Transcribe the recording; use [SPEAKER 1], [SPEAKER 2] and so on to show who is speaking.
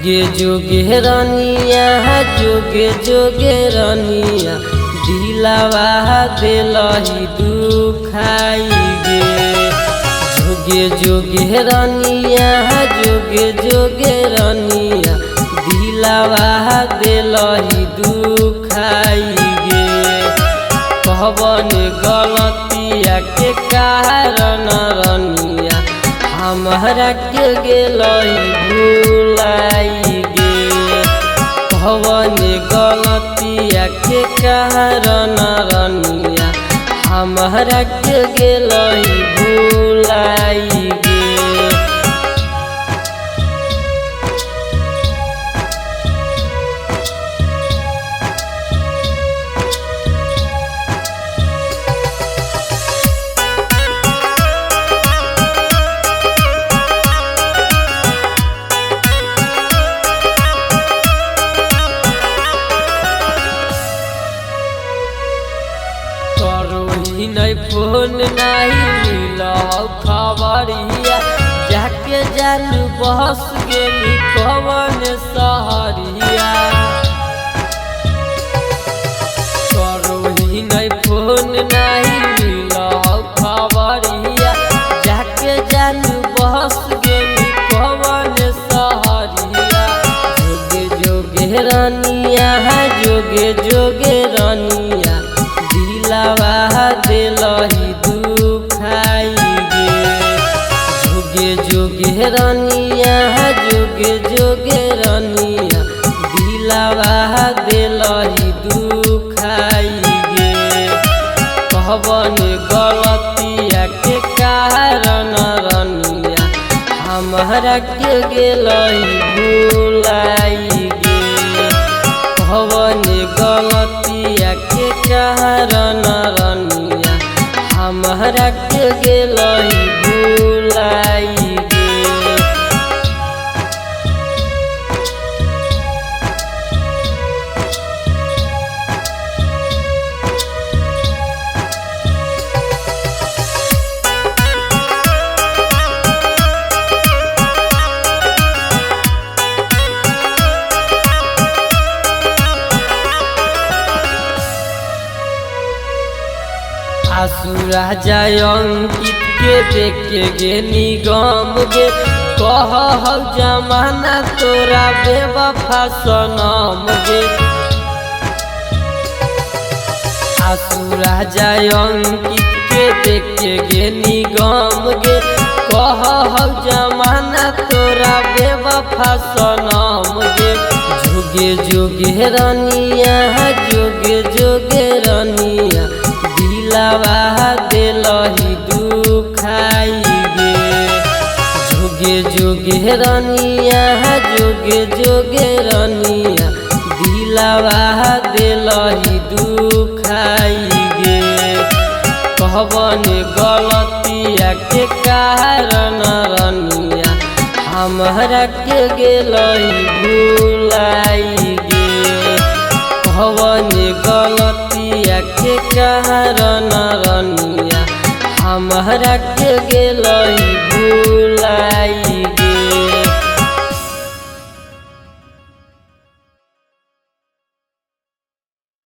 [SPEAKER 1] जुगे जुगे रनिया जुगे जुगे रनिया दिलावा दिलही दुखाई गे। जुगे जुगे रनिया जुगे जुगे रनिया दिलावा दिलही दुखाई गे। कहबन गलतिया के कारण रनिया हमरा के गेलई भुलाई गे। कहबन गलतिया के कारण रनिया हमरा के गेलई भुलाई गे। नहीं फोन नहीं मिल खबरिया जाके जान बस गेली कवन सहरिया। करोही नहीं फोन नहीं मिल खबरिया जाके जान बस गेली कवन सहरिया। जोगे जोगे रनिया जोगे जोगे रनिया दिलावा दिलही दुखाई गे। जुगे जुगे रनिया जुगे जुगे रनिया दिलावा दिलही दुखाई गे। कहबन गलतिया के कारण रनिया हमरा के गेलई भुलाई गे। कहबन गलतिया के कारण रनिया हमरा के गेलई भुलाई गे। आसुरा जाय अंकित के देखे गे निगम गे। कह जमाना तोरा बेवफा सनम गे। आसुरा जाय अंकित के देखे गे निगम गे। कह जमाना तोरा बेवफा सनम गे। जुगे जुगे रनिया जुगे जुगे रनिया दिलावा दिलही दुखाई गे। जुगे जुगे रनिया जुगे जुगे रनिया दिलावा दिलही दुखाई गे। कहबन गलतिया के कारण रनिया हमरा के गेलई भुलाई गे। कहबन गलतिया के कारण रनिया हमरा के गेलई भुलाई।